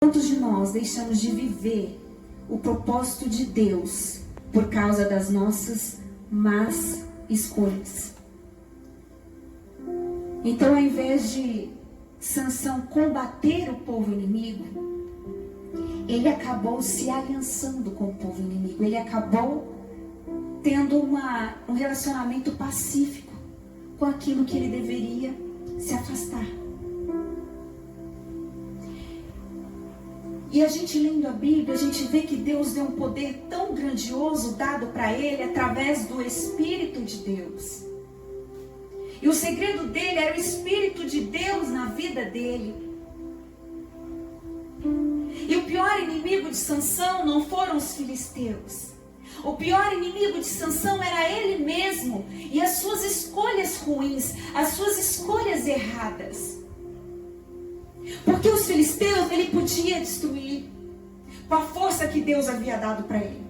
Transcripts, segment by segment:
Quantos de nós deixamos de viver o propósito de Deus por causa das nossas más escolhas? Então, ao invés de Sansão combater o povo inimigo, ele acabou se aliançando com o povo inimigo. Ele acabou tendo um relacionamento pacífico com aquilo que ele deveria se afastar. E a gente lendo a Bíblia, a gente vê que Deus deu um poder tão grandioso dado para ele através do Espírito de Deus. E o segredo dele era o Espírito de Deus na vida dele. E o pior inimigo de Sansão não foram os filisteus. O pior inimigo de Sansão era ele mesmo e as suas escolhas ruins, as suas escolhas erradas. Porque os filisteus ele podia destruir com a força que Deus havia dado para ele.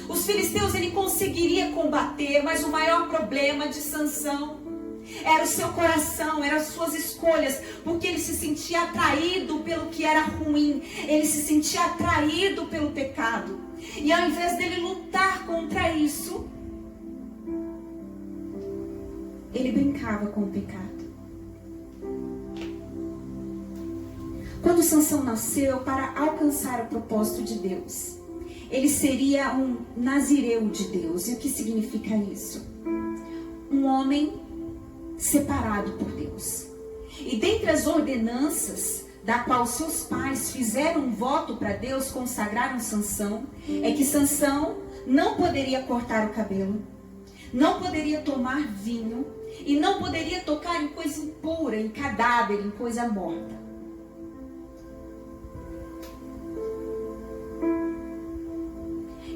Os filisteus ele conseguiria combater, mas o maior problema de Sansão era o seu coração, eram as suas escolhas, porque ele se sentia atraído pelo que era ruim, ele se sentia atraído pelo pecado. E ao invés dele lutar contra isso, ele brincava com o pecado. Quando Sansão nasceu, para alcançar o propósito de Deus, ele seria um nazireu de Deus. E o que significa isso? Um homem separado por Deus. E dentre as ordenanças da qual seus pais fizeram um voto para Deus, consagraram Sansão, é que Sansão não poderia cortar o cabelo, não poderia tomar vinho e não poderia tocar em coisa impura, em cadáver, em coisa morta.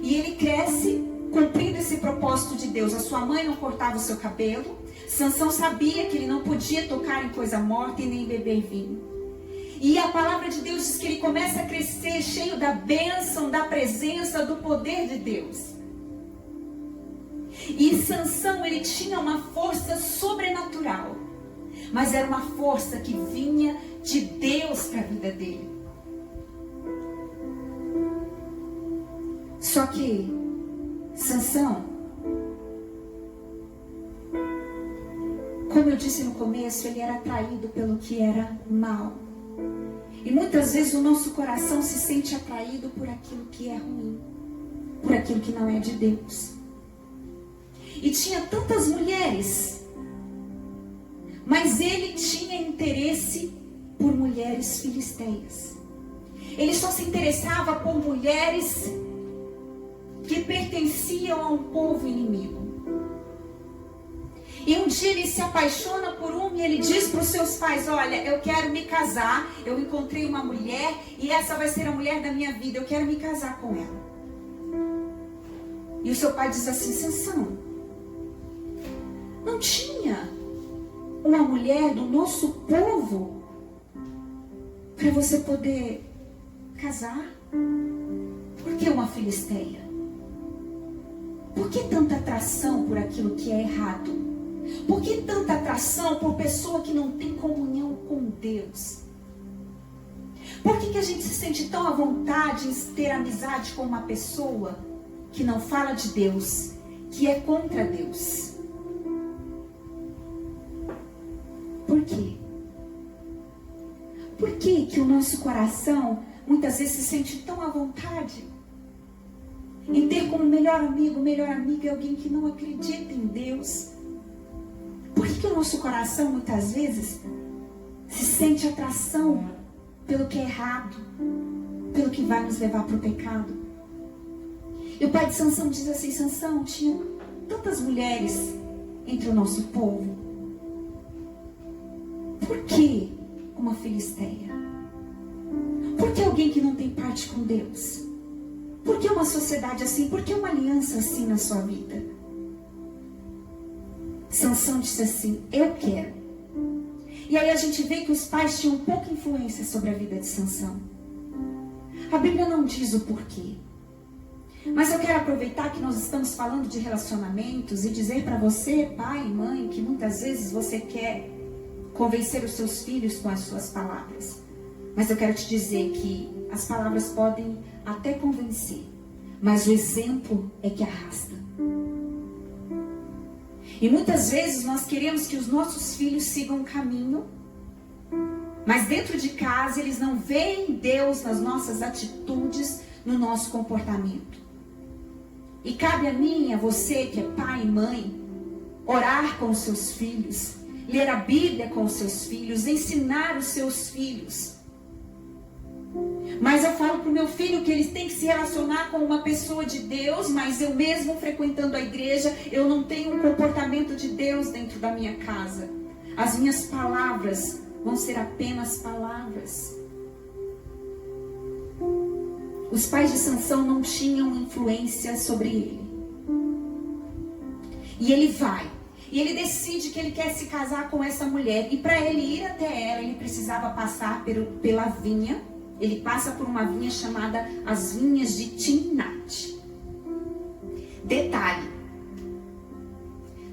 E ele cresce cumprindo esse propósito de Deus. A sua mãe não cortava o seu cabelo. Sansão sabia que ele não podia tocar em coisa morta e nem beber vinho. E a palavra de Deus diz que ele começa a crescer cheio da bênção, da presença, do poder de Deus. E Sansão, ele tinha uma força sobrenatural. Mas era uma força que vinha de Deus para a vida dele. Só que Sansão, como eu disse no começo, ele era atraído pelo que era mal. E muitas vezes o nosso coração se sente atraído por aquilo que é ruim, por aquilo que não é de Deus. E tinha tantas mulheres, mas ele tinha interesse por mulheres filisteias. Ele só se interessava por mulheres que pertenciam a um povo inimigo. E um dia ele se apaixona por uma e ele diz para os seus pais: olha, eu quero me casar, eu encontrei uma mulher e essa vai ser a mulher da minha vida, eu quero me casar com ela. E o seu pai diz assim: Sansão, não tinha uma mulher do nosso povo para você poder casar? Por que uma filisteia? Por que tanta atração por aquilo que é errado? Por que tanta atração por pessoa que não tem comunhão com Deus? Por que a gente se sente tão à vontade em ter amizade com uma pessoa que não fala de Deus, que é contra Deus? Por quê? Por que o nosso coração muitas vezes se sente tão à vontade em ter como melhor amigo, melhor amiga alguém que não acredita em Deus? Por que o nosso coração muitas vezes se sente atração pelo que é errado, pelo que vai nos levar para o pecado? E o pai de Sansão diz assim: Sansão, tinha tantas mulheres entre o nosso povo. Por que uma filisteia? Por que alguém que não tem parte com Deus? Por que uma sociedade assim? Por que uma aliança assim na sua vida? Sansão disse assim: eu quero. E aí a gente vê que os pais tinham pouca influência sobre a vida de Sansão. A Bíblia não diz o porquê. Mas eu quero aproveitar que nós estamos falando de relacionamentos e dizer para você, pai e mãe, que muitas vezes você quer convencer os seus filhos com as suas palavras. Mas eu quero te dizer que as palavras podem até convencer, mas o exemplo é que arrasta. E muitas vezes nós queremos que os nossos filhos sigam um caminho, mas dentro de casa eles não veem Deus nas nossas atitudes, no nosso comportamento. E cabe a mim, a você que é pai e mãe, orar com os seus filhos, ler a Bíblia com os seus filhos, ensinar os seus filhos. Mas eu falo para o meu filho que ele tem que se relacionar com uma pessoa de Deus, mas eu mesmo frequentando a igreja, eu não tenho um comportamento de Deus dentro da minha casa. As minhas palavras vão ser apenas palavras. Os pais de Sansão não tinham influência sobre ele. E ele vai. E ele decide que ele quer se casar com essa mulher. E para ele ir até ela, ele precisava passar pela vinha. Ele passa por uma vinha chamada as vinhas de Timnate. Detalhe.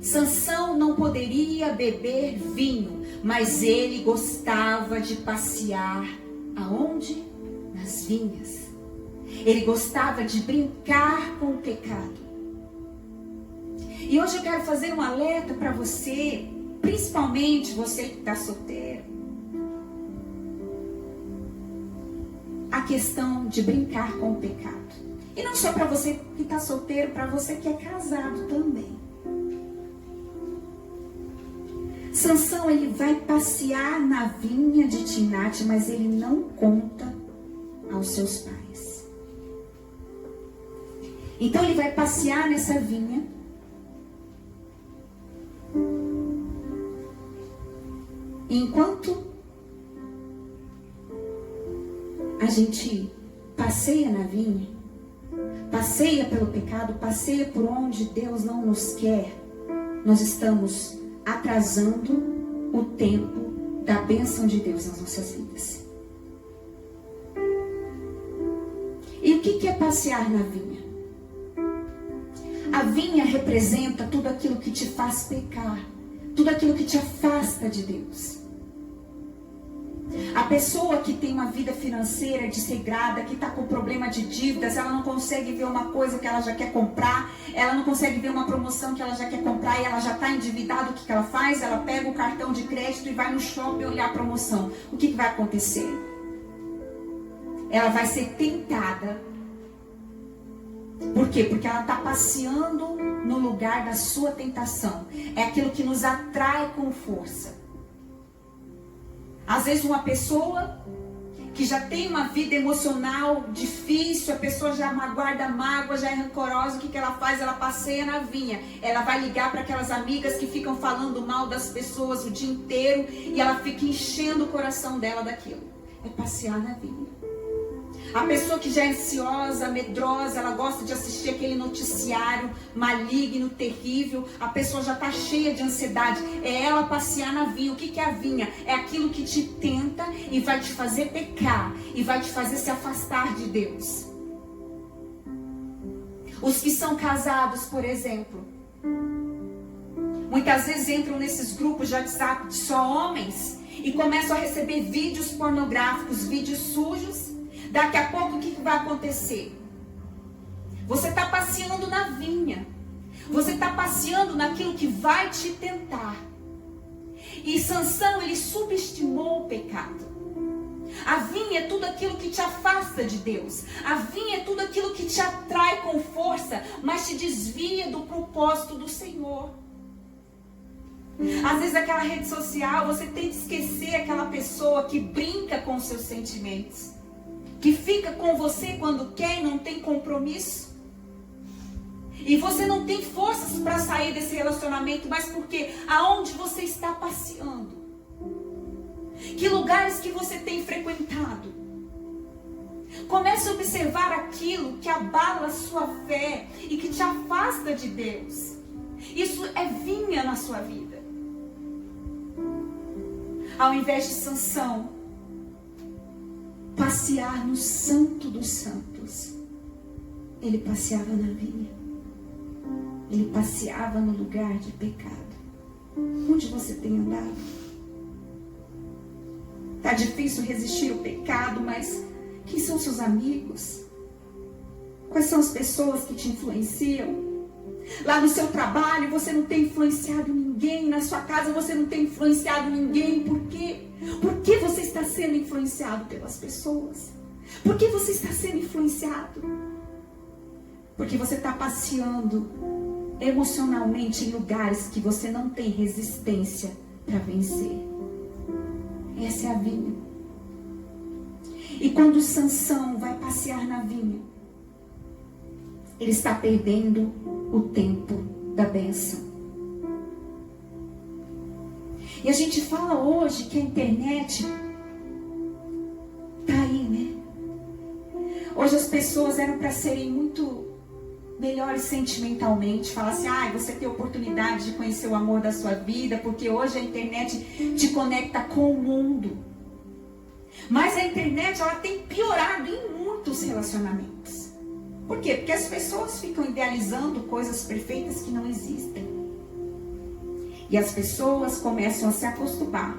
Sansão não poderia beber vinho, mas ele gostava de passear aonde? Nas vinhas. Ele gostava de brincar com o pecado. E hoje eu quero fazer um alerta para você, principalmente você que está solteiro. A questão de brincar com o pecado. E não só para você que está solteiro, para você que é casado também. Sansão, ele vai passear na vinha de Timnate, mas ele não conta aos seus pais. Então ele vai passear nessa vinha. Enquanto a gente passeia na vinha, passeia pelo pecado, passeia por onde Deus não nos quer, nós estamos atrasando o tempo da bênção de Deus nas nossas vidas. E o que é passear na vinha? A vinha representa tudo aquilo que te faz pecar, tudo aquilo que te afasta de Deus. A pessoa que tem uma vida financeira desregrada, que está com problema de dívidas, ela não consegue ver uma coisa que ela já quer comprar, ela não consegue ver uma promoção que ela já quer comprar e ela já está endividada. O que ela faz? Ela pega o cartão de crédito e vai no shopping olhar a promoção. O que vai acontecer? Ela vai ser tentada. Por quê? Porque ela está passeando no lugar da sua tentação. É aquilo que nos atrai com força. Às vezes uma pessoa que já tem uma vida emocional difícil, a pessoa já guarda mágoa, já é rancorosa, o que ela faz? Ela passeia na vinha. Ela vai ligar para aquelas amigas que ficam falando mal das pessoas o dia inteiro e ela fica enchendo o coração dela daquilo. É passear na vinha. A pessoa que já é ansiosa, medrosa, ela gosta de assistir aquele noticiário maligno, terrível. A pessoa já está cheia de ansiedade. É ela passear na vinha. O que é a vinha? É aquilo que te tenta e vai te fazer pecar. E vai te fazer se afastar de Deus. Os que são casados, por exemplo, muitas vezes entram nesses grupos de WhatsApp de só homens e começam a receber vídeos pornográficos, vídeos sujos. Daqui a pouco o que vai acontecer? Você está passeando na vinha. Você está passeando naquilo que vai te tentar. E Sansão, ele subestimou o pecado. A vinha é tudo aquilo que te afasta de Deus. A vinha é tudo aquilo que te atrai com força, mas te desvia do propósito do Senhor. Às vezes aquela rede social, você tenta esquecer aquela pessoa que brinca com os seus sentimentos. Que fica com você quando quer e não tem compromisso. E você não tem forças para sair desse relacionamento, mas porque aonde você está passeando? Que lugares que você tem frequentado? Comece a observar aquilo que abala a sua fé e que te afasta de Deus. Isso é vinha na sua vida. Ao invés de Sansão passear no santo dos santos, ele passeava na vinha. Ele passeava no lugar de pecado. Onde você tem andado? Está difícil resistir ao pecado, mas quem são seus amigos? Quais são as pessoas que te influenciam? Lá no seu trabalho você não tem influenciado ninguém, na sua casa você não tem influenciado ninguém. Por quê? Por que você está sendo influenciado pelas pessoas? Por que você está sendo influenciado? Porque você está passeando emocionalmente em lugares que você não tem resistência para vencer. Essa é a vinha. E quando Sansão vai passear na vinha, ele está perdendo o tempo da bênção. E a gente fala hoje que a internet está aí, né? Hoje as pessoas eram para serem muito melhores sentimentalmente. Falar assim, você tem a oportunidade de conhecer o amor da sua vida, porque hoje a internet te conecta com o mundo. Mas a internet, ela tem piorado em muitos relacionamentos. Por quê? Porque as pessoas ficam idealizando coisas perfeitas que não existem. E as pessoas começam a se acostumar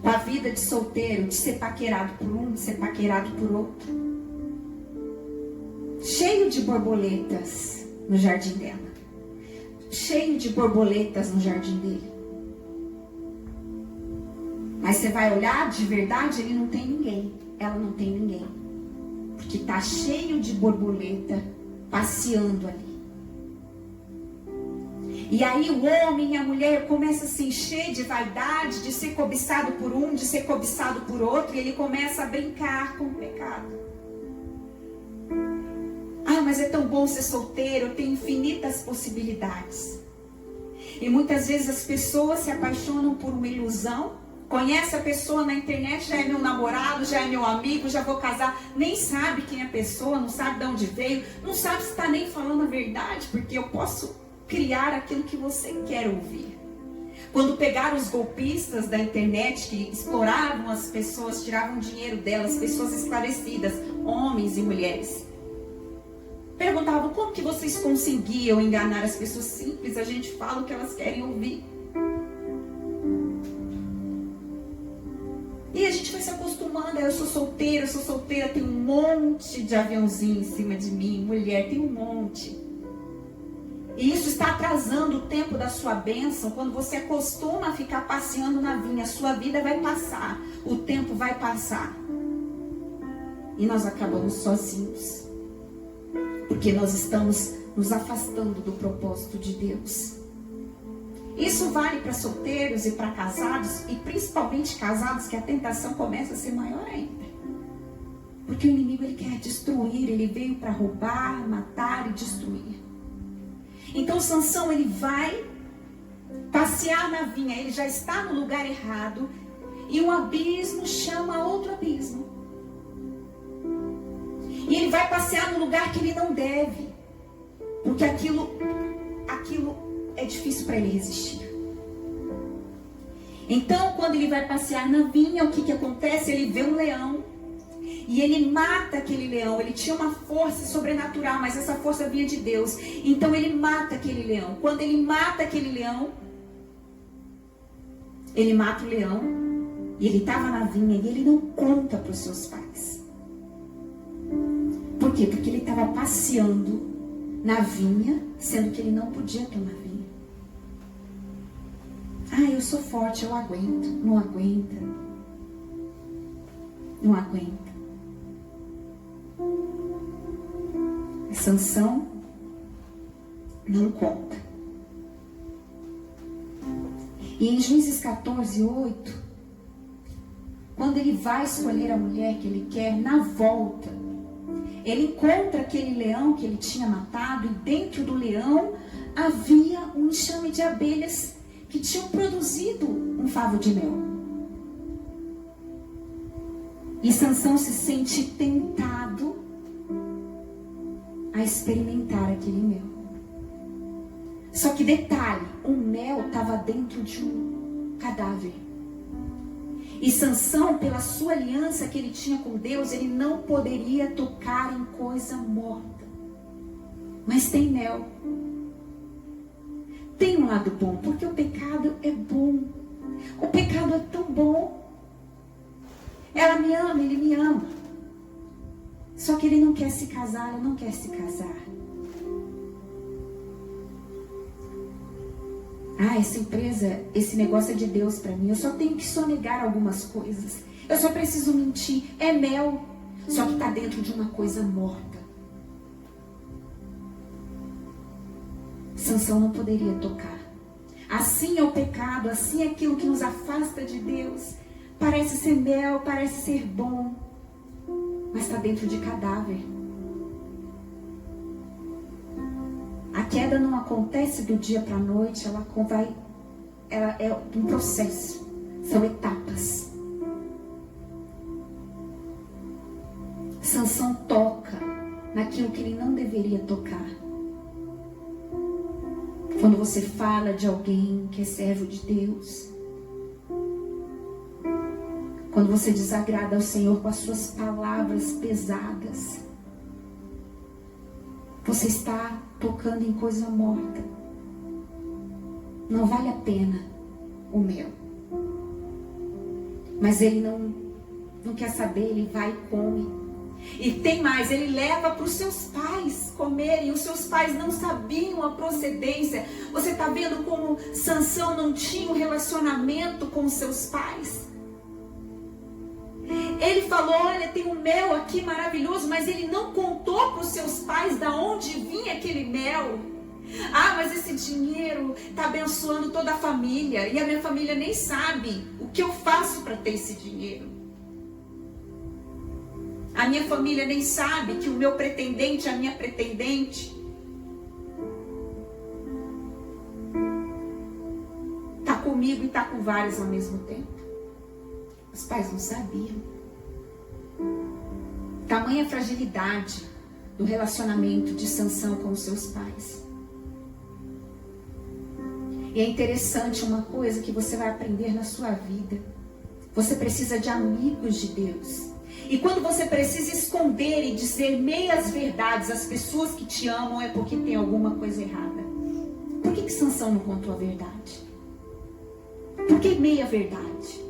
com a vida de solteiro, de ser paquerado por um, de ser paquerado por outro. Cheio de borboletas no jardim dela. Cheio de borboletas no jardim dele. Mas você vai olhar, de verdade, ele não tem ninguém. Ela não tem ninguém. Porque está cheio de borboleta passeando ali. E aí o homem e a mulher começam a se encher de vaidade, de ser cobiçado por um, de ser cobiçado por outro. E ele começa a brincar com o pecado. Mas é tão bom ser solteiro, tem infinitas possibilidades. E muitas vezes as pessoas se apaixonam por uma ilusão. Conhece a pessoa na internet, já é meu namorado, já é meu amigo, já vou casar. Nem sabe quem é a pessoa, não sabe de onde veio, não sabe se está nem falando a verdade, porque eu posso criar aquilo que você quer ouvir. Quando pegaram os golpistas da internet que exploravam as pessoas, tiravam dinheiro delas, pessoas esclarecidas, homens e mulheres. Perguntavam como que vocês conseguiam enganar as pessoas. Simples, a gente fala o que elas querem ouvir. E a gente vai se acostumando. Eu sou solteira, tem um monte de aviãozinho em cima de mim. Mulher, tem um monte. E isso está atrasando o tempo da sua bênção. Quando você acostuma a ficar passeando na vinha, a sua vida vai passar. O tempo vai passar. E nós acabamos sozinhos. Porque nós estamos nos afastando do propósito de Deus. Isso vale para solteiros e para casados, e principalmente casados, que a tentação começa a ser maior ainda. Porque o inimigo, ele quer destruir, ele veio para roubar, matar e destruir. Então Sansão, ele vai passear na vinha, ele já está no lugar errado, e um abismo chama outro abismo. E ele vai passear no lugar que ele não deve. Porque aquilo é difícil para ele resistir. Então, quando ele vai passear na vinha, o que acontece? Ele vê um leão. E ele mata aquele leão. Ele tinha uma força sobrenatural, mas essa força vinha de Deus. Então ele mata aquele leão. Quando ele mata aquele leão, ele mata o leão. E ele estava na vinha e ele não conta para os seus pais. Por quê? Porque ele estava passeando na vinha, sendo que ele não podia tomar vinho. Eu sou forte, eu aguento. Não aguenta. Não aguenta. Sansão não conta. E em Juízes 14:8, quando ele vai escolher a mulher que ele quer, na volta, ele encontra aquele leão que ele tinha matado, e dentro do leão havia um enxame de abelhas que tinham produzido um favo de mel. E Sansão se sente tentado a experimentar aquele mel. Só que detalhe, o mel estava dentro de um cadáver. E Sansão, pela sua aliança que ele tinha com Deus, ele não poderia tocar em coisa morta. Mas tem mel. Tem um lado bom, porque o pecado é bom. O pecado é tão bom. Ela me ama, ele me ama. Só que ele não quer se casar, ela não quer se casar. Essa empresa, esse negócio é de Deus para mim. Eu só tenho que sonegar algumas coisas. Eu só preciso mentir. É mel, só que está dentro de uma coisa morta. Sansão não poderia tocar. Assim é o pecado, assim é aquilo que nos afasta de Deus. Parece ser mel, parece ser bom, mas está dentro de cadáver. A queda não acontece do dia para a noite, ela é um processo, são etapas. Sansão toca naquilo que ele não deveria tocar. Quando você fala de alguém que é servo de Deus, quando você desagrada ao Senhor com as suas palavras pesadas, você está tocando em coisa morta. Não vale a pena o mel. Mas ele não quer saber, ele vai e come. E tem mais, ele leva para os seus pais comerem. Os seus pais não sabiam a procedência. Você está vendo como Sansão não tinha um relacionamento com os seus pais? Ele falou, olha, tem um mel aqui maravilhoso, mas ele não contou para os seus pais de onde vinha aquele mel. Mas esse dinheiro está abençoando toda a família, e a minha família nem sabe o que eu faço para ter esse dinheiro. A minha família nem sabe que o meu pretendente, a minha pretendente, está comigo e está com vários ao mesmo tempo. Os pais não sabiam. Tamanha fragilidade do relacionamento de Sansão com os seus pais. E é interessante uma coisa que você vai aprender na sua vida. Você precisa de amigos de Deus. E quando você precisa esconder e dizer meias verdades às pessoas que te amam, é porque tem alguma coisa errada. Por que Sansão não contou a verdade? Por que meia verdade?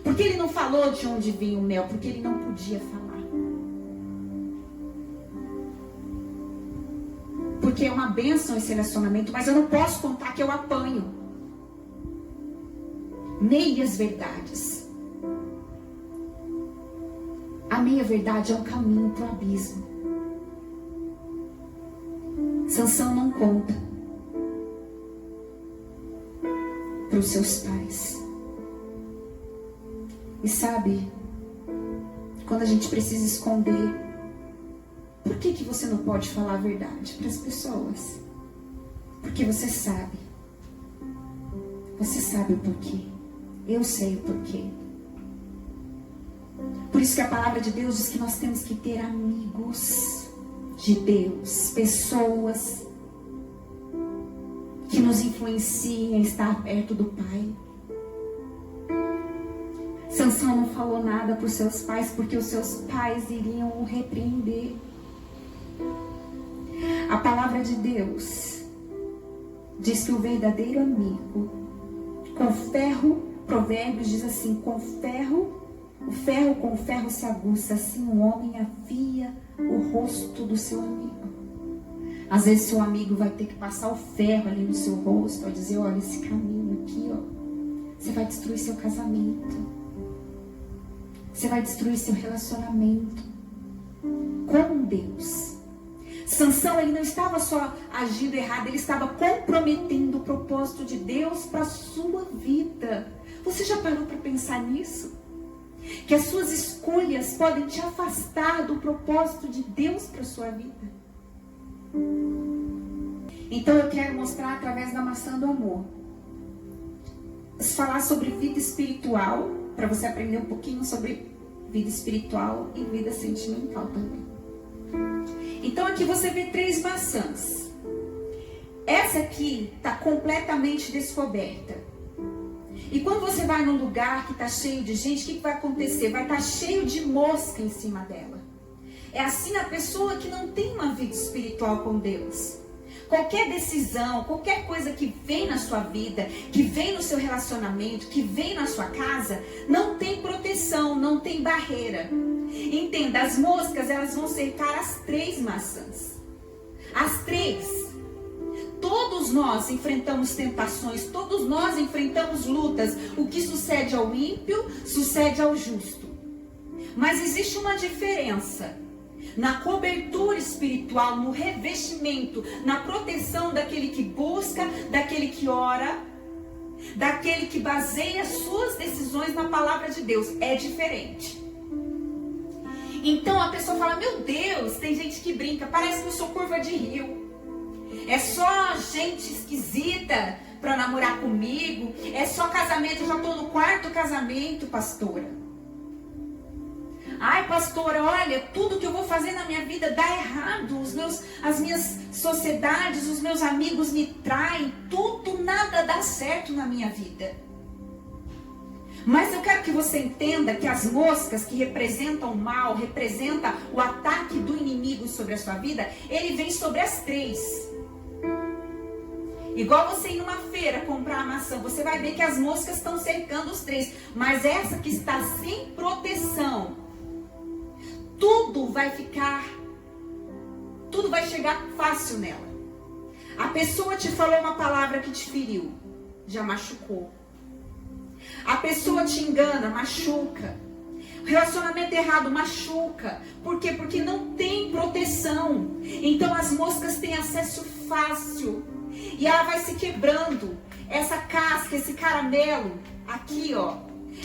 Por que ele não falou de onde vinha o mel? Porque ele não podia falar. Porque é uma bênção esse relacionamento, mas eu não posso contar que eu apanho. Meias verdades. A meia verdade é um caminho para o abismo. Sansão não conta para os seus pais. E sabe, quando a gente precisa esconder, por que você não pode falar a verdade para as pessoas? Porque você sabe. Você sabe o porquê. Eu sei o porquê. Por isso que a palavra de Deus diz que nós temos que ter amigos de Deus, pessoas que nos influenciem a estar perto do Pai. Sansão não falou nada para os seus pais, porque os seus pais iriam o repreender. A palavra de Deus diz que o verdadeiro amigo, com ferro, Provérbios diz assim, o ferro com o ferro se aguça, assim o homem afia o rosto do seu amigo. Às vezes seu amigo vai ter que passar o ferro ali no seu rosto, vai dizer, olha, esse caminho aqui, você vai destruir seu casamento. Você vai destruir seu relacionamento com Deus. Sansão, ele não estava só agindo errado, ele estava comprometendo o propósito de Deus para a sua vida. Você já parou para pensar nisso? Que as suas escolhas podem te afastar do propósito de Deus para a sua vida. Então eu quero mostrar através da maçã do amor. Falar sobre vida espiritual, para você aprender um pouquinho sobre vida espiritual e vida sentimental também. Então aqui você vê 3 maçãs. Essa aqui está completamente descoberta. E quando você vai num lugar que está cheio de gente, o que vai acontecer? Vai estar cheio de mosca em cima dela. É assim a pessoa que não tem uma vida espiritual com Deus. qualquer decisão, qualquer coisa que vem na sua vida, que vem no seu relacionamento, que vem na sua casa, não tem proteção, não tem barreira. Entenda, as moscas, elas vão cercar as 3 maçãs. As 3. Todos nós enfrentamos tentações, todos nós enfrentamos lutas. O que sucede ao ímpio, sucede ao justo. Mas existe uma diferença na cobertura espiritual, no revestimento, na proteção daquele que busca, daquele que ora, daquele que baseia suas decisões na palavra de Deus. É diferente. Então a pessoa fala, meu Deus, tem gente que brinca, parece que eu sou curva de rio. É só gente esquisita para namorar comigo, é só casamento, eu já estou no 4º casamento, pastora. Ai, pastora, olha, tudo que eu vou fazer na minha vida dá errado. As minhas sociedades, os meus amigos me traem. Tudo, nada dá certo na minha vida. Mas eu quero que você entenda que as moscas que representam o mal, representam o ataque do inimigo sobre a sua vida, ele vem sobre as 3. Igual você ir numa feira comprar a maçã, você vai ver que as moscas estão cercando os 3. Mas essa que está sem proteção, tudo vai chegar fácil nela. A pessoa te falou uma palavra que te feriu, já machucou. A pessoa te engana, machuca. Relacionamento errado machuca. Por quê? Porque não tem proteção. Então as moscas têm acesso fácil. E ela vai se quebrando. Essa casca, esse caramelo, aqui ó,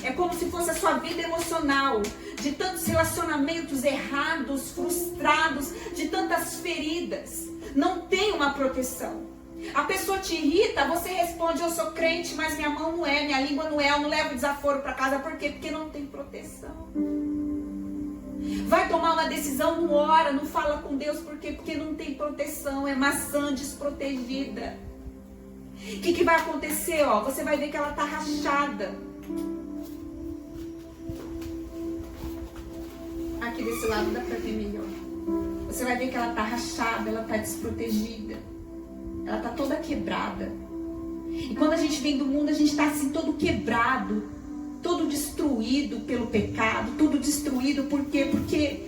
é como se fosse a sua vida emocional, de tantos relacionamentos errados, frustrados, de tantas feridas. Não tem uma proteção. A pessoa te irrita, você responde, eu sou crente, mas minha mão não é, minha língua não é, eu não levo desaforo para casa. Por quê? Porque não tem proteção. Vai tomar uma decisão, não ora, não fala com Deus. Por quê? Porque não tem proteção, é maçã desprotegida. O que vai acontecer? Ó, você vai ver que ela está rachada. Aqui desse lado dá para ver melhor. Você vai ver que ela está rachada, ela está desprotegida. Ela está toda quebrada. E quando a gente vem do mundo, a gente está assim todo quebrado, todo destruído pelo pecado, todo destruído. Por quê? Porque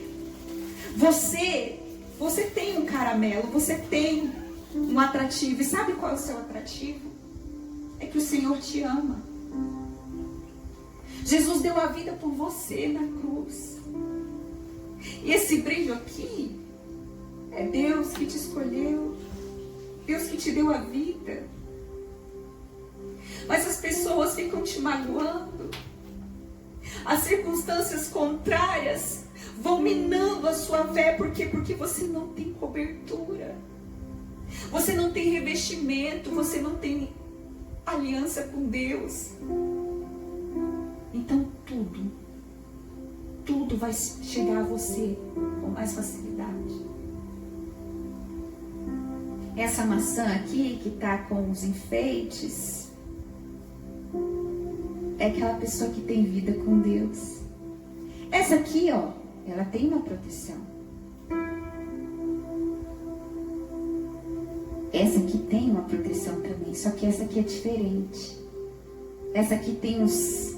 você tem um caramelo, você tem um atrativo. E sabe qual é o seu atrativo? É que o Senhor te ama. Jesus deu a vida por você na cruz. E esse brilho aqui é Deus que te escolheu, Deus que te deu a vida. Mas as pessoas ficam te magoando. As circunstâncias contrárias vão minando a sua fé. Por quê? Porque você não tem cobertura. Você não tem revestimento. Você não tem aliança com Deus. Então tudo vai chegar a você com mais facilidade. Essa maçã aqui que está com os enfeites é aquela pessoa que tem vida com Deus. Essa aqui, ó, ela tem uma proteção. Essa aqui tem uma proteção também, só que essa aqui é diferente. Essa aqui tem uns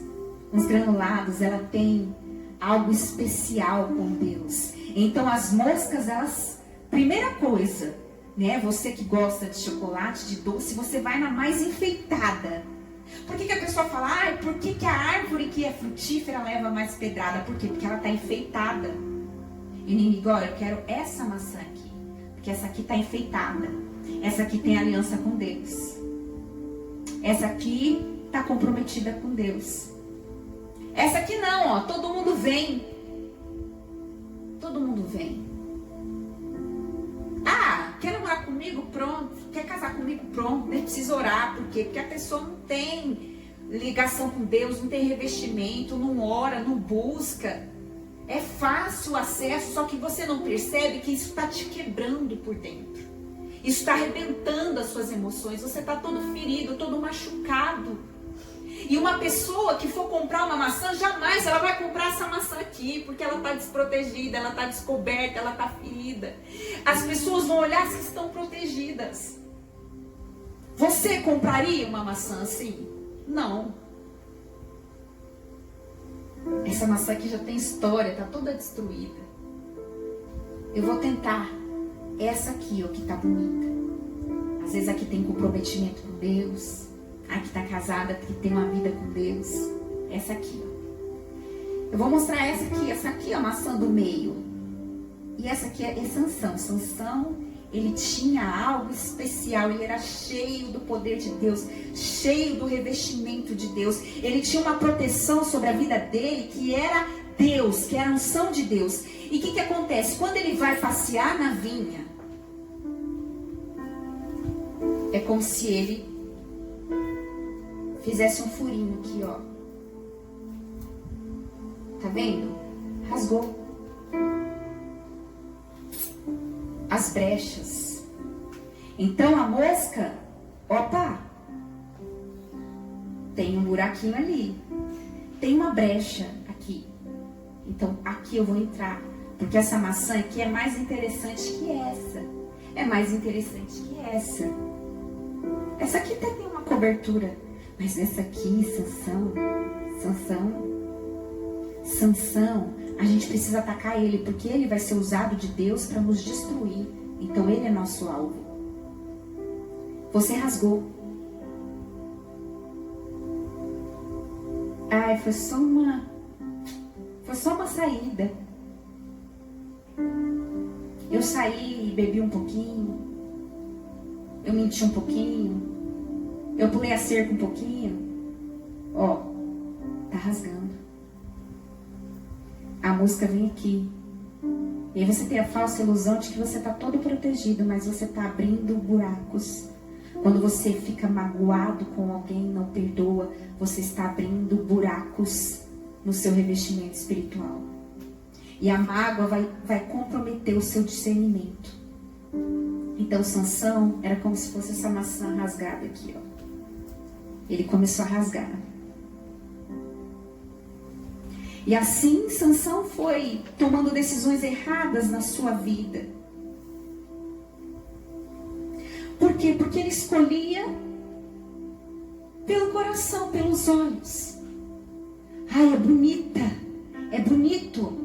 granulados, ela tem algo especial com Deus. Então as moscas, elas, primeira coisa, né? Você que gosta de chocolate, de doce, você vai na mais enfeitada. Por que a pessoa fala, por que a árvore que é frutífera leva mais pedrada? Por quê? Porque ela está enfeitada. E inimigo, olha, eu quero essa maçã aqui, porque essa aqui está enfeitada. Essa aqui tem aliança com Deus. Essa aqui está comprometida com Deus. Essa aqui não, ó, todo mundo vem. Todo mundo vem. Ah, quer namorar comigo? Pronto. Quer casar comigo? Pronto. Nem precisa orar. Por quê? Porque a pessoa não tem ligação com Deus, não tem revestimento, não ora, não busca. É fácil o acesso, só que você não percebe que isso está te quebrando por dentro. Isso está arrebentando as suas emoções. Você está todo ferido, todo machucado. E uma pessoa que for comprar uma maçã, jamais ela vai comprar essa maçã aqui, porque ela está desprotegida, ela está descoberta, ela está ferida. As pessoas vão olhar se estão protegidas. Você compraria uma maçã assim? Não. Essa maçã aqui já tem história, está toda destruída. Eu vou tentar essa aqui, ó, que está bonita. Às vezes aqui tem comprometimento com Deus. A que está casada, que tem uma vida com Deus. Essa aqui, ó. Eu vou mostrar essa aqui, ó, a maçã do meio. E essa aqui é Sansão. Sansão, ele tinha algo especial. Ele era cheio do poder de Deus, cheio do revestimento de Deus. Ele tinha uma proteção sobre a vida dele, que era Deus, que era a unção de Deus. E o que acontece? Quando ele vai passear na vinha, é como se ele fizesse um furinho aqui, ó. Tá vendo? Rasgou. As brechas. Então a mosca, opa, tem um buraquinho ali. Tem uma brecha aqui. Então aqui eu vou entrar. Porque essa maçã aqui é mais interessante que essa. É mais interessante que essa. Essa aqui até tem uma cobertura. Mas essa aqui, Sansão, a gente precisa atacar ele, porque ele vai ser usado de Deus para nos destruir. Então ele é nosso alvo. Você rasgou. Ai, foi só uma saída. Eu saí e bebi um pouquinho. Eu menti um pouquinho. Eu pulei a cerca um pouquinho. Ó, tá rasgando. A mosca vem aqui. E aí você tem a falsa ilusão de que você tá todo protegido, mas você tá abrindo buracos. Quando você fica magoado com alguém, não perdoa, você está abrindo buracos no seu revestimento espiritual. E a mágoa vai comprometer o seu discernimento. Então Sansão era como se fosse essa maçã rasgada aqui, ó. Ele começou a rasgar. E assim Sansão foi tomando decisões erradas na sua vida. Por quê? Porque ele escolhia pelo coração, pelos olhos. Ai, é bonita, é bonito.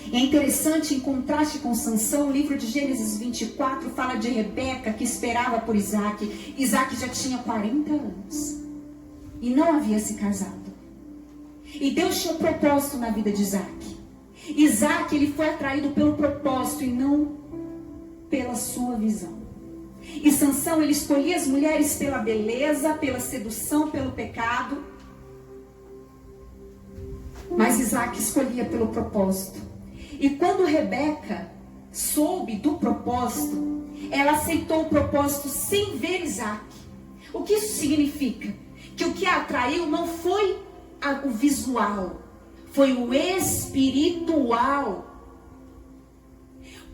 E é interessante, em contraste com Sansão, o livro de Gênesis 24 fala de Rebeca, que esperava por Isaac. Isaac já tinha 40 anos e não havia se casado. E Deus tinha um propósito na vida de Isaac. Isaac, ele foi atraído pelo propósito e não pela sua visão. E Sansão, ele escolhia as mulheres pela beleza, pela sedução, pelo pecado. Mas Isaac escolhia pelo propósito. E quando Rebeca soube do propósito, ela aceitou o propósito sem ver Isaac. O que isso significa? Que o que a atraiu não foi o visual, foi o espiritual.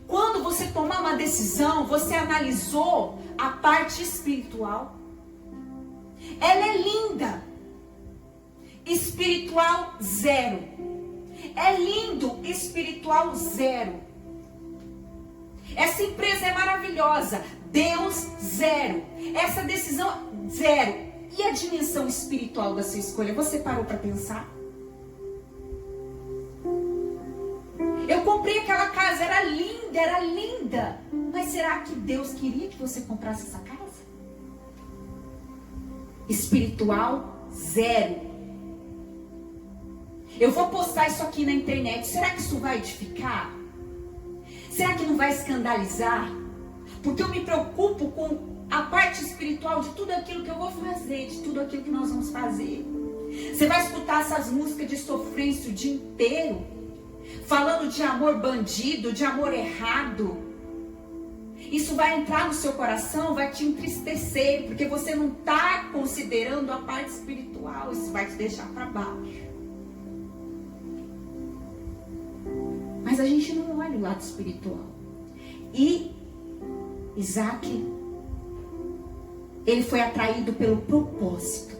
Quando você tomar uma decisão, você analisou a parte espiritual. Ela é linda. Espiritual, zero. É lindo, espiritual, zero. Essa empresa é maravilhosa. Deus, zero. Essa decisão, zero. E a dimensão espiritual da sua escolha? Você parou para pensar? Eu comprei aquela casa, era linda, era linda. Mas será que Deus queria que você comprasse essa casa? Espiritual, zero. Eu vou postar isso aqui na internet. Será que isso vai edificar? Será que não vai escandalizar? Porque eu me preocupo com a parte espiritual de tudo aquilo que eu vou fazer, de tudo aquilo que nós vamos fazer. Você vai escutar essas músicas de sofrência o dia inteiro, falando de amor bandido, de amor errado. Isso vai entrar no seu coração, vai te entristecer, porque você não está considerando a parte espiritual. Isso vai te deixar para baixo. Mas a gente não olha o lado espiritual. E Isaac Ele foi atraído pelo propósito.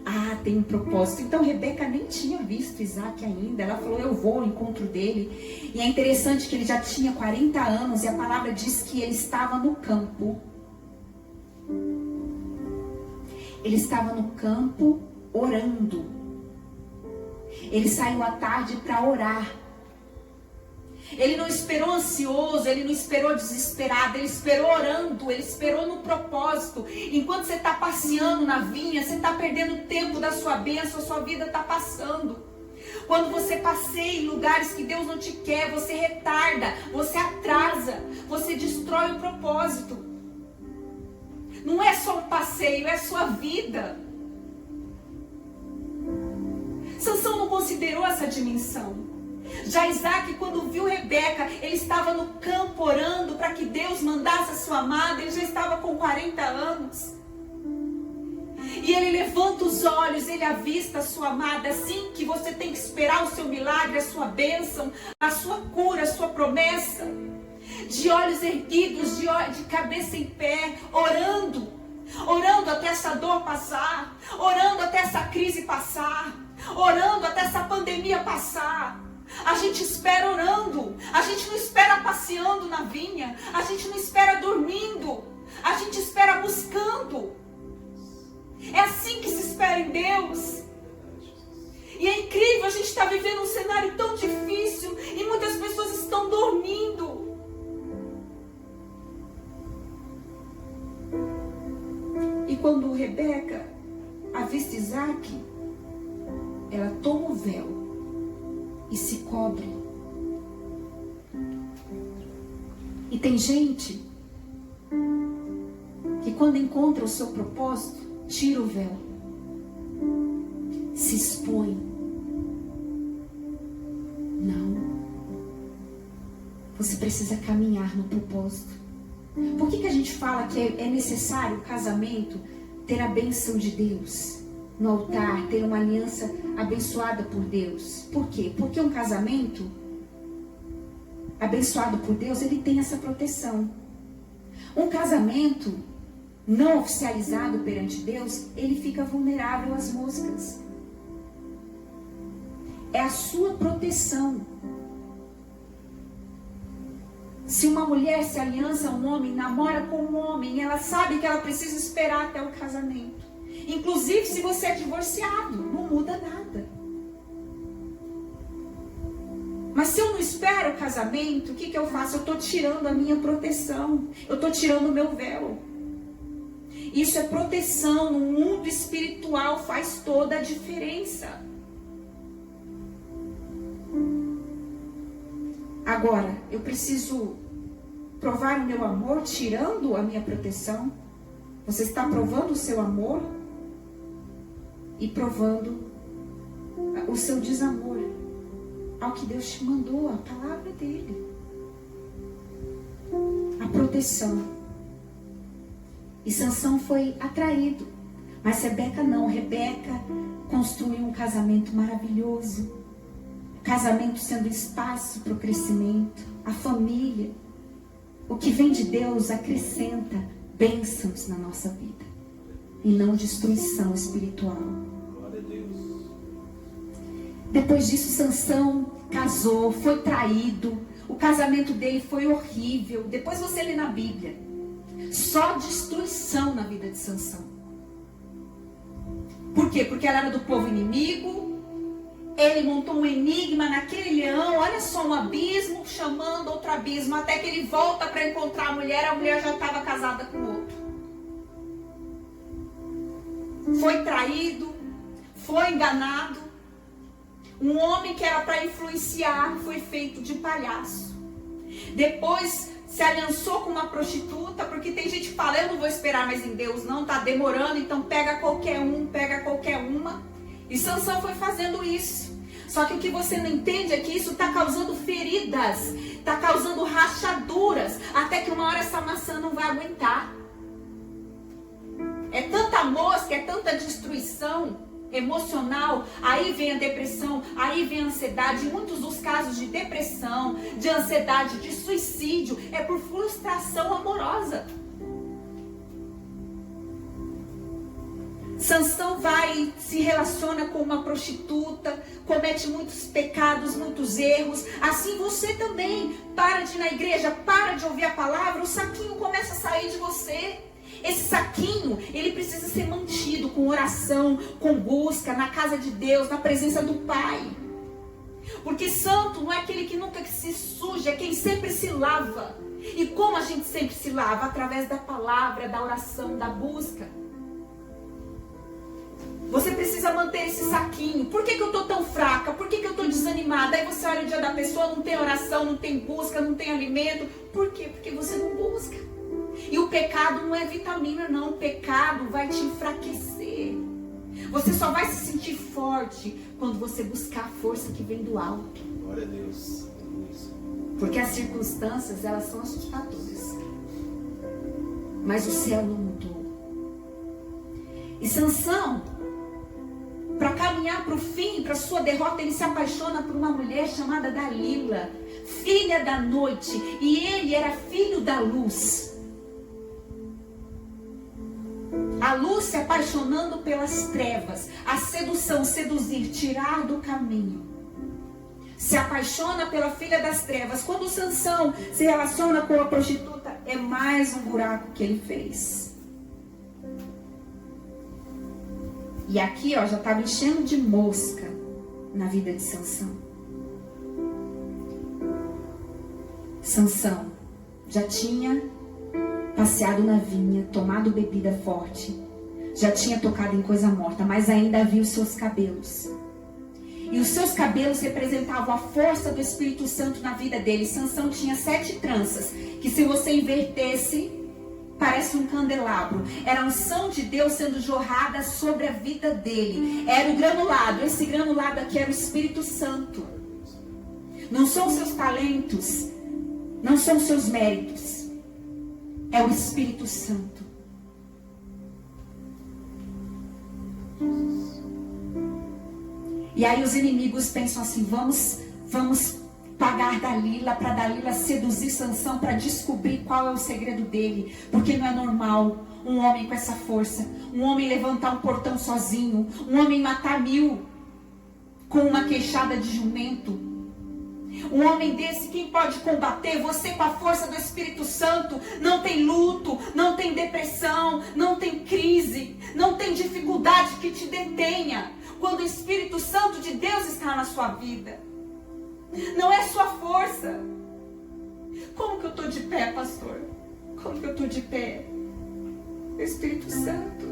Ah, tem um propósito. Então Rebeca nem tinha visto Isaac ainda. Ela falou, eu vou ao encontro dele. E é interessante que ele já tinha 40 anos e a palavra diz que ele estava no campo. Ele estava no campo orando. Ele saiu à tarde para orar. Ele não esperou ansioso, ele não esperou desesperado, ele esperou orando, ele esperou no propósito. Enquanto você está passeando na vinha, você está perdendo tempo da sua bênção, a sua vida está passando. Quando você passeia em lugares que Deus não te quer, você retarda, você atrasa, você destrói o propósito. Não é só um passeio, é a sua vida. Sansão não considerou essa dimensão. Já Isaac, quando viu Rebeca, ele estava no campo orando para que Deus mandasse a sua amada. Ele já estava com 40 anos. E ele levanta os olhos, ele avista a sua amada. Assim que você tem que esperar o seu milagre, a sua bênção, a sua cura, a sua promessa. De olhos erguidos, de cabeça em pé, orando. Orando até essa dor passar. Orando até essa crise passar. Orando até essa pandemia passar. A gente espera orando, a gente não espera passeando na vinha, a gente não espera dormindo, a gente espera buscando. É assim que se espera em Deus. E é incrível, a gente está vivendo um cenário tão difícil e muitas pessoas estão dormindo. E quando Rebeca avista Isaac, ela toma o véu e se cobre. E tem gente que quando encontra o seu propósito, tira o véu, se expõe. Não. Você precisa caminhar no propósito. Por que a gente fala que é necessário o casamento ter a bênção de Deus no altar, ter uma aliança abençoada por Deus? Por quê? Porque um casamento abençoado por Deus, ele tem essa proteção. Um casamento não oficializado perante Deus, ele fica vulnerável às moscas. É a sua proteção. Se uma mulher se aliança a um homem, namora com um homem, ela sabe que ela precisa esperar até o casamento. Inclusive, se você é divorciado, não muda nada. Mas se eu não espero o casamento, o que eu faço? Eu estou tirando a minha proteção. Eu estou tirando o meu véu. Isso é proteção. No mundo espiritual faz toda a diferença. Agora, eu preciso provar o meu amor tirando a minha proteção? Você está provando o seu amor e provando o seu desamor ao que Deus te mandou, a palavra dele. A proteção. E Sansão foi atraído, mas Rebeca não. Rebeca construiu um casamento maravilhoso. Casamento sendo espaço para o crescimento, a família. O que vem de Deus acrescenta bênçãos na nossa vida e não destruição espiritual. Glória a Deus. Depois disso, Sansão casou, foi traído. O casamento dele foi horrível. Depois você lê na Bíblia. Só destruição na vida de Sansão. Por quê? Porque ela era do povo inimigo. Ele montou um enigma naquele leão. Olha só, um abismo chamando outro abismo. Até que ele volta para encontrar a mulher já estava casada com outro. Foi traído. Foi enganado. Um homem que era para influenciar foi feito de palhaço. Depois se aliançou com uma prostituta, porque tem gente que fala, eu não vou esperar mais em Deus, não, tá demorando, então pega qualquer um, pega qualquer uma. E Sansão foi fazendo isso. Só que o que você não entende é que isso está causando feridas, está causando rachaduras, até que uma hora essa maçã não vai aguentar. É tanta mosca, é tanta destruição emocional, aí vem a depressão, aí vem a ansiedade. Muitos dos casos de depressão, de ansiedade, de suicídio, é por frustração amorosa. Sansão vai, se relaciona com uma prostituta, comete muitos pecados, muitos erros. Assim você também para de ir na igreja, para de ouvir a palavra, o saquinho começa a sair de você. Esse saquinho, ele precisa ser mantido com oração, com busca, na casa de Deus, na presença do Pai. Porque santo não é aquele que nunca se suja, é quem sempre se lava. E como a gente sempre se lava? Através da palavra, da oração, da busca. Você precisa manter esse saquinho. Por que eu estou tão fraca? Por que eu estou desanimada? Aí você olha o dia da pessoa, não tem oração, não tem busca, não tem alimento. Por quê? Porque você não busca. E o pecado não é vitamina, não. O pecado vai te enfraquecer. Você só vai se sentir forte quando você buscar a força que vem do alto. Glória a Deus. Porque as circunstâncias, elas são assustadoras. Mas o céu não mudou. E Sansão, para caminhar para o fim, para a sua derrota, ele se apaixona por uma mulher chamada Dalila, filha da noite. E ele era filho da luz. A luz se apaixonando pelas trevas. A sedução, seduzir, tirar do caminho. Se apaixona pela filha das trevas. Quando Sansão se relaciona com a prostituta, é mais um buraco que ele fez. E aqui, ó, já estava enchendo de mosca na vida de Sansão. Sansão já tinha passeado na vinha, tomado bebida forte, já tinha tocado em coisa morta, mas ainda havia os seus cabelos. E os seus cabelos representavam a força do Espírito Santo na vida dele. Sansão tinha 7 tranças, que se você invertesse, parece um candelabro. Era a unção de Deus sendo jorrada sobre a vida dele. Era o granulado. Esse granulado aqui era o Espírito Santo. Não são os seus talentos, não são os seus méritos. É o Espírito Santo. E aí os inimigos pensam assim, vamos pagar Dalila, para Dalila seduzir Sansão, para descobrir qual é o segredo dele. Porque não é normal um homem com essa força, um homem levantar um portão sozinho, um homem matar 1000 com uma queixada de jumento. Um homem desse, quem pode combater? Você com a força do Espírito Santo. Não tem luto, não tem depressão, não tem crise, não tem dificuldade que te detenha. Quando o Espírito Santo de Deus está na sua vida. Não é sua força. Como que eu estou de pé, pastor? Como que eu estou de pé? O Espírito Santo.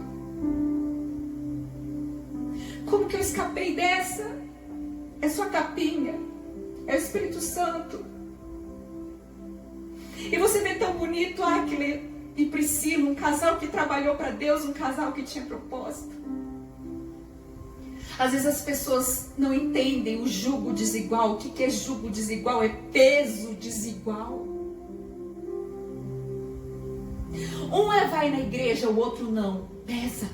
Como que eu escapei dessa? É sua capinha. É o Espírito Santo. E você vê tão bonito Áquile e Priscila, um casal que trabalhou para Deus, um casal que tinha propósito. Às vezes as pessoas não entendem o jugo desigual. O que é jugo desigual? É peso desigual. Um vai na igreja, o outro não. Pesa.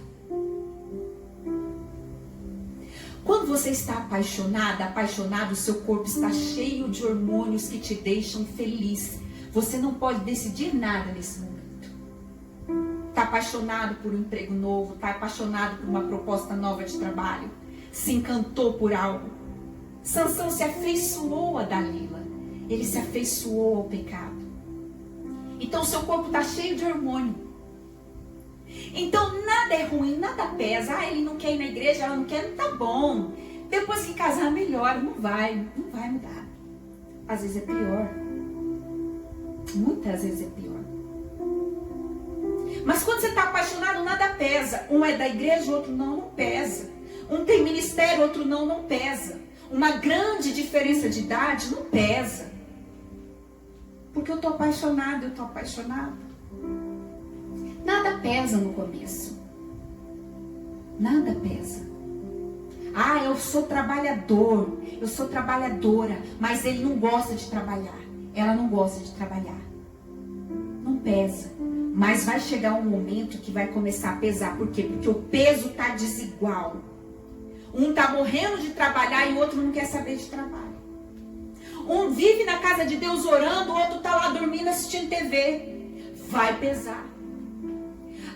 Quando você está apaixonada, apaixonado, o seu corpo está cheio de hormônios que te deixam feliz. Você não pode decidir nada nesse momento. Está apaixonado por um emprego novo, está apaixonado por uma proposta nova de trabalho, se encantou por algo. Sansão se afeiçoou a Dalila. Ele se afeiçoou ao pecado. Então seu corpo está cheio de hormônio. Então nada é ruim, nada pesa. Ele não quer ir na igreja, ela não quer, não tá bom. Depois que casar melhora, não vai mudar. Às vezes é pior. Muitas vezes é pior. Mas quando você está apaixonado, nada pesa. Um é da igreja, o outro não pesa. Um tem ministério, outro não pesa. Uma grande diferença de idade não pesa. Porque eu estou apaixonado, Nada pesa no começo. Nada pesa. Eu sou trabalhador, eu sou trabalhadora, mas ele não gosta de trabalhar. Ela não gosta de trabalhar. Não pesa. Mas vai chegar um momento que vai começar a pesar. Por quê? Porque o peso está desigual. Um está morrendo de trabalhar e o outro não quer saber de trabalho. Um vive na casa de Deus orando, o outro está lá dormindo assistindo TV. Vai pesar.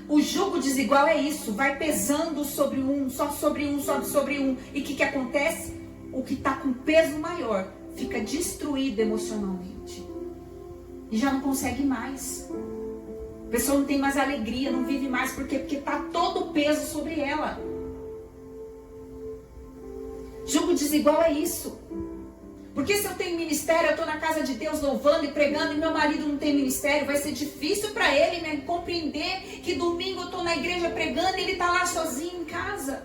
O jugo desigual é isso, vai pesando sobre um, só sobre um, só sobre um. E o que acontece? O que está com peso maior fica destruído emocionalmente. E já não consegue mais. A pessoa não tem mais alegria, não vive mais. Por quê? Porque está todo o peso sobre ela. Jugo desigual é isso. Porque se eu tenho ministério, eu estou na casa de Deus louvando e pregando, e meu marido não tem ministério, vai ser difícil para ele, né, compreender que domingo eu estou na igreja pregando e ele está lá sozinho em casa.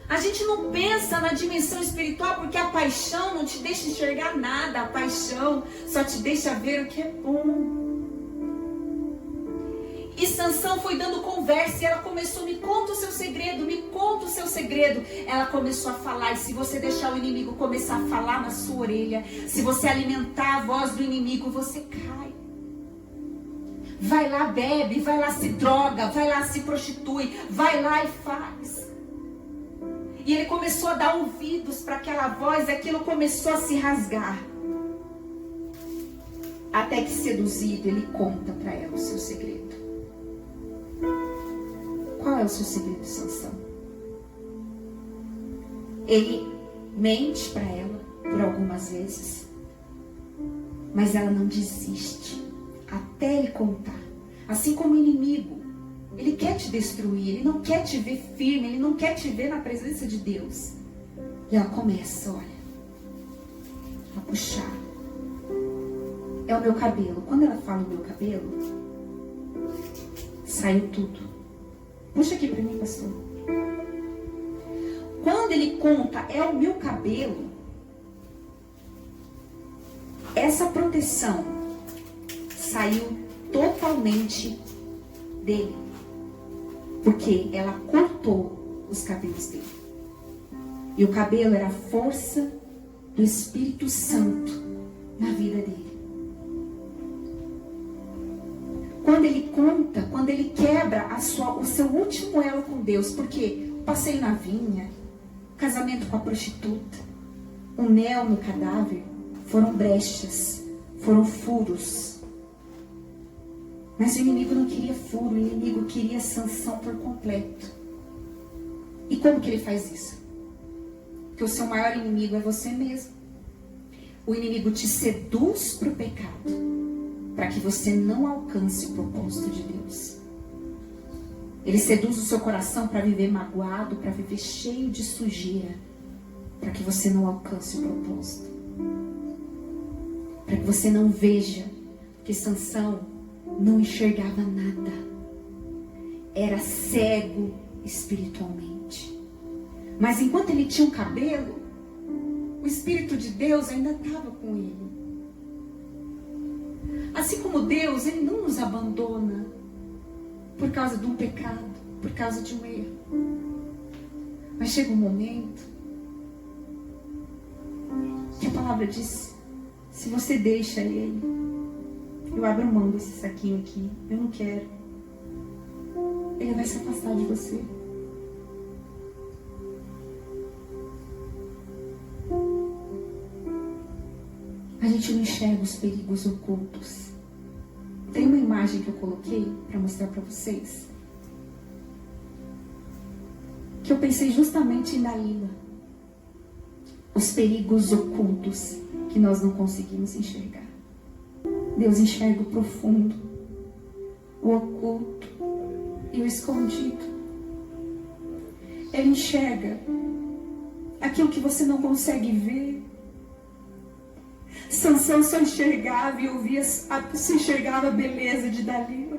A gente não pensa na dimensão espiritual porque a paixão não te deixa enxergar nada. A paixão só te deixa ver o que é bom. E Sansão foi dando conversa e ela começou, me conta o seu segredo, me conta o seu segredo. Ela começou a falar, e se você deixar o inimigo começar a falar na sua orelha, se você alimentar a voz do inimigo, você cai. Vai lá, bebe, vai lá, se droga, vai lá, se prostitui, vai lá e faz. E ele começou a dar ouvidos para aquela voz, e aquilo começou a se rasgar. Até que, seduzido, ele conta para ela o seu segredo. Qual é o seu segredo, Sansão? Ele mente para ela por algumas vezes, mas ela não desiste até ele contar. Assim como o inimigo, ele quer te destruir, ele não quer te ver firme, ele não quer te ver na presença de Deus. E ela começa, olha, a puxar. É o meu cabelo. Quando ela fala o meu cabelo, saiu tudo. Puxa aqui para mim, pastor. Quando ele conta, é o meu cabelo, essa proteção saiu totalmente dele. Porque ela cortou os cabelos dele. E o cabelo era a força do Espírito Santo na vida dele. Quando ele conta, quando ele quebra o seu último elo com Deus, porque o passeio na vinha, o casamento com a prostituta, o mel no cadáver, foram brechas, foram furos. Mas o inimigo não queria furo, o inimigo queria Sansão por completo. E como que ele faz isso? Porque o seu maior inimigo é você mesmo. O inimigo te seduz para o pecado, para que você não alcance o propósito de Deus. Ele seduz o seu coração para viver magoado, para viver cheio de sujeira, para que você não alcance o propósito. Para que você não veja que Sansão não enxergava nada. Era cego espiritualmente. Mas enquanto ele tinha um cabelo, o Espírito de Deus ainda estava com ele. Assim como Deus, Ele não nos abandona por causa de um pecado, por causa de um erro. Mas chega um momento que a palavra diz, se você deixa Ele, eu abro mão desse saquinho aqui, eu não quero. Ele vai se afastar de você. A gente não enxerga os perigos ocultos. Tem uma imagem que eu coloquei para mostrar para vocês, que eu pensei justamente em Dalila. Os perigos ocultos que nós não conseguimos enxergar. Deus enxerga o profundo, o oculto e o escondido. Ele enxerga aquilo que você não consegue ver. Sansão só enxergava e ouvia, se enxergava a beleza de Dalila,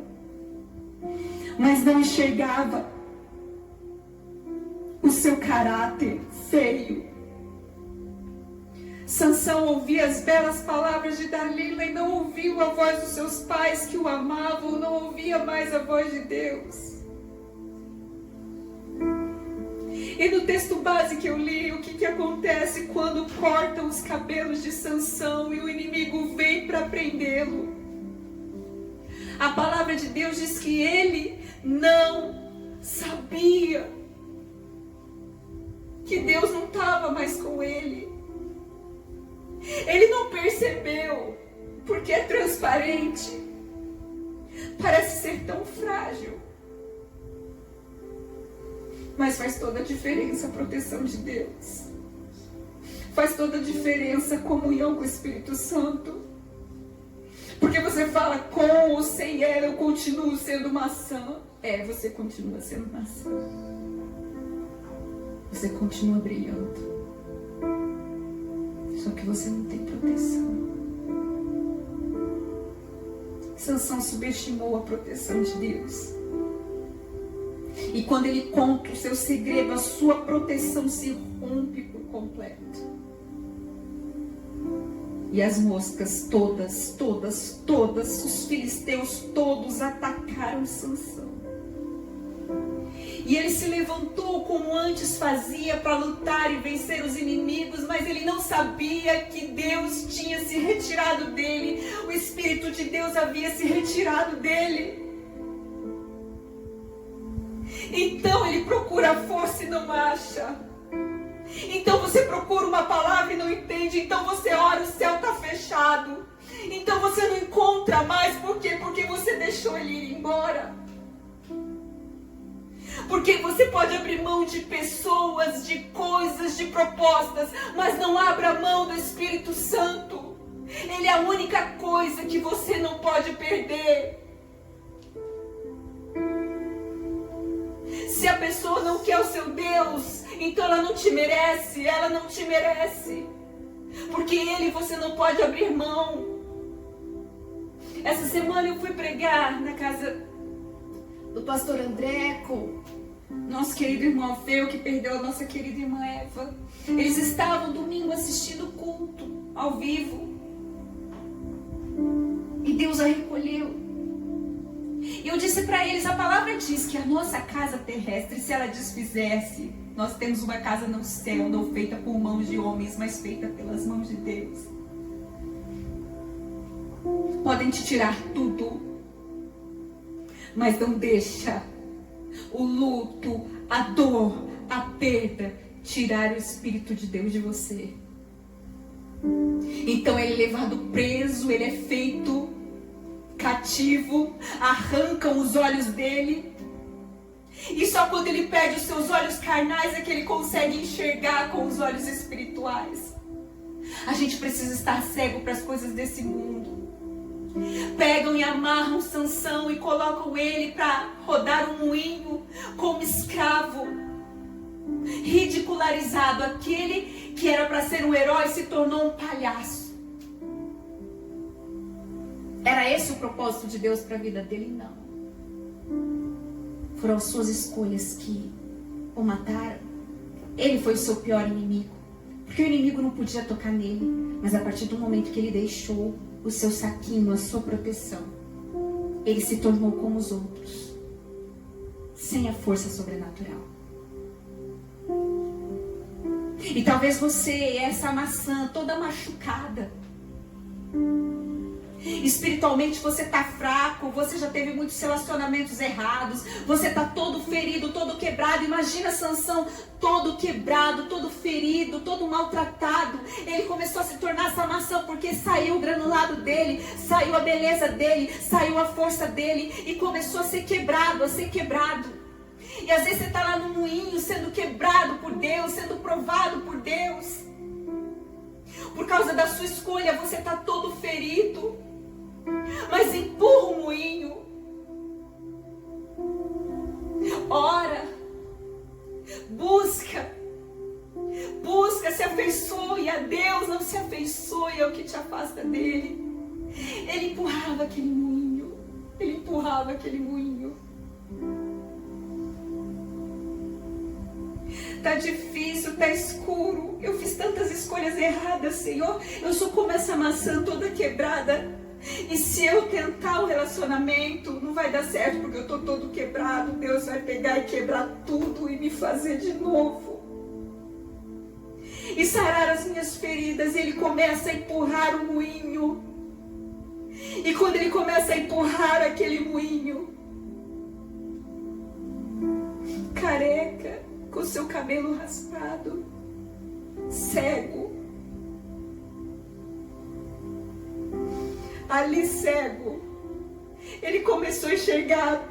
mas não enxergava o seu caráter feio. Sansão ouvia as belas palavras de Dalila e não ouviu a voz dos seus pais que o amavam, não ouvia mais a voz de Deus. E no texto base que eu li, o que acontece quando cortam os cabelos de Sansão e o inimigo vem para prendê-lo? A palavra de Deus diz que ele não sabia que Deus não estava mais com ele. Ele não percebeu, porque é transparente. Parece ser tão frágil. Mas faz toda a diferença a proteção de Deus. Faz toda a diferença a comunhão com o Espírito Santo. Porque você fala, com ou sem ela eu continuo sendo maçã. Você continua sendo maçã. Você continua brilhando. Só que você não tem proteção. Sansão subestimou a proteção de Deus. E quando ele conta o seu segredo, a sua proteção se rompe por completo. E as moscas todas, os filisteus todos atacaram Sansão. E ele se levantou como antes fazia para lutar e vencer os inimigos, mas ele não sabia que Deus tinha se retirado dele. O Espírito de Deus havia se retirado dele. Então ele procura força e não acha. Então você procura uma palavra e não entende. Então você ora, o céu está fechado. Então você não encontra mais. Por quê? Porque você deixou ele ir embora. Porque você pode abrir mão de pessoas, de coisas, de propostas, mas não abra mão do Espírito Santo. Ele é a única coisa que você não pode perder. Se a pessoa não quer o seu Deus, então ela não te merece, Porque Ele você não pode abrir mão. Essa semana eu fui pregar na casa do pastor Andreco, nosso querido irmão Alfeu, que perdeu a nossa querida irmã Eva. Eles estavam domingo assistindo o culto ao vivo. E Deus a recolheu. E eu disse para eles, a palavra diz que a nossa casa terrestre, se ela desfizesse, nós temos uma casa no céu, não feita por mãos de homens, mas feita pelas mãos de Deus. Podem te tirar tudo, mas não deixa o luto, a dor, a perda tirar o Espírito de Deus de você. Então ele é levado preso, ele é feito cativo, arrancam os olhos dele. E só quando ele perde os seus olhos carnais é que ele consegue enxergar com os olhos espirituais. A gente precisa estar cego para as coisas desse mundo. Pegam e amarram Sansão e colocam ele para rodar um moinho como escravo. Ridicularizado, aquele que era para ser um herói se tornou um palhaço. Era esse o propósito de Deus para a vida dele? Não. Foram as suas escolhas que o mataram. Ele foi o seu pior inimigo. Porque o inimigo não podia tocar nele. Mas a partir do momento que ele deixou o seu saquinho, a sua proteção, ele se tornou como os outros, sem a força sobrenatural. E talvez você é essa maçã toda machucada. Espiritualmente você está fraco, você já teve muitos relacionamentos errados, você está todo ferido, todo quebrado. Imagina Sansão todo quebrado, todo ferido, todo maltratado. Ele começou a se tornar essa maçã porque saiu o granulado dele, saiu a beleza dele, saiu a força dele e começou a ser quebrado, E às vezes você está lá no moinho sendo quebrado por Deus, sendo provado por Deus. Por causa da sua escolha você está todo ferido. Mas empurra o moinho. Ora. Busca, se afeiçoe a Deus, não se afeiçoe ao que te afasta dele. Ele empurrava aquele moinho. Tá difícil, tá escuro. Eu fiz tantas escolhas erradas, Senhor. Eu sou como essa maçã toda quebrada. E se eu tentar o relacionamento, não vai dar certo porque eu tô todo quebrado. Deus vai pegar e quebrar tudo e me fazer de novo. E sarar as minhas feridas. Ele começa a empurrar o moinho. E quando ele começa a empurrar aquele moinho, careca, com seu cabelo raspado, cego, ali cego, ele começou a enxergar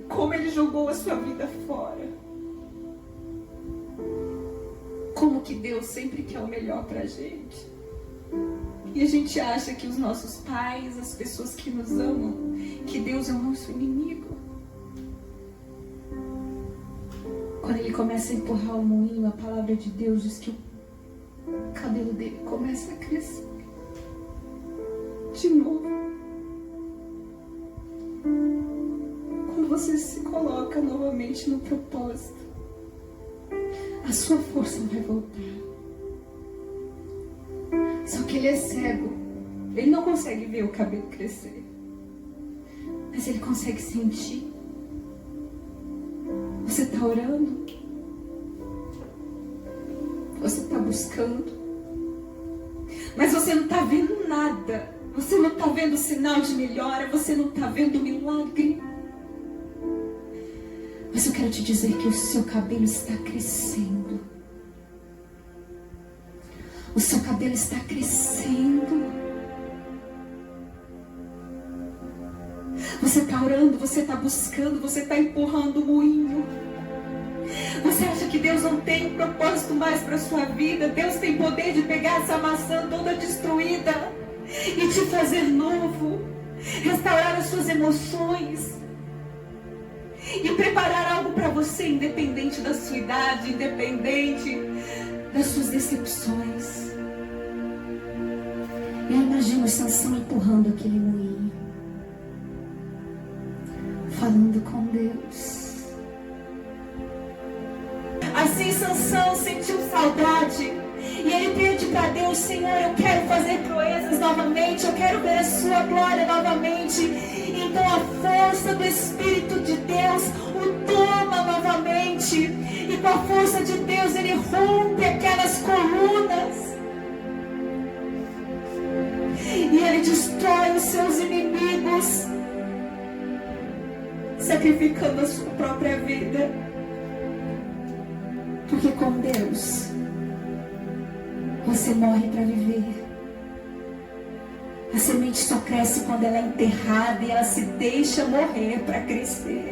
como ele jogou a sua vida fora. Como que Deus sempre quer o melhor pra gente. E a gente acha que os nossos pais, as pessoas que nos amam, que Deus é o nosso inimigo. Quando ele começa a empurrar o moinho, a palavra de Deus diz que o cabelo dele começa a crescer de novo. Quando você se coloca novamente no propósito, a sua força vai voltar. Só que ele é cego. Ele não consegue ver o cabelo crescer. Mas ele consegue sentir. Você está orando? Você está buscando? Mas você não está vendo nada. Você não está vendo sinal de melhora. Você não está vendo milagre. Mas eu quero te dizer que o seu cabelo está crescendo. O seu cabelo está crescendo. Você está orando, você está buscando, você está empurrando o moinho. Você acha que Deus não tem um propósito mais para a sua vida? Deus tem poder de pegar essa maçã toda destruída e te fazer novo, restaurar as suas emoções e preparar algo para você, independente da sua idade, independente das suas decepções. Eu imagino Sansão empurrando aquele moinho, falando com Deus. Assim Sansão sentiu saudade e ele pede para Deus: Senhor, eu quero fazer proezas novamente, eu quero ver a sua glória novamente. Então a força do Espírito de Deus o toma novamente, e com a força de Deus ele rompe aquelas colunas e ele destrói os seus inimigos, sacrificando a sua própria vida. Porque com Deus você morre para viver. A semente só cresce quando ela é enterrada e ela se deixa morrer para crescer.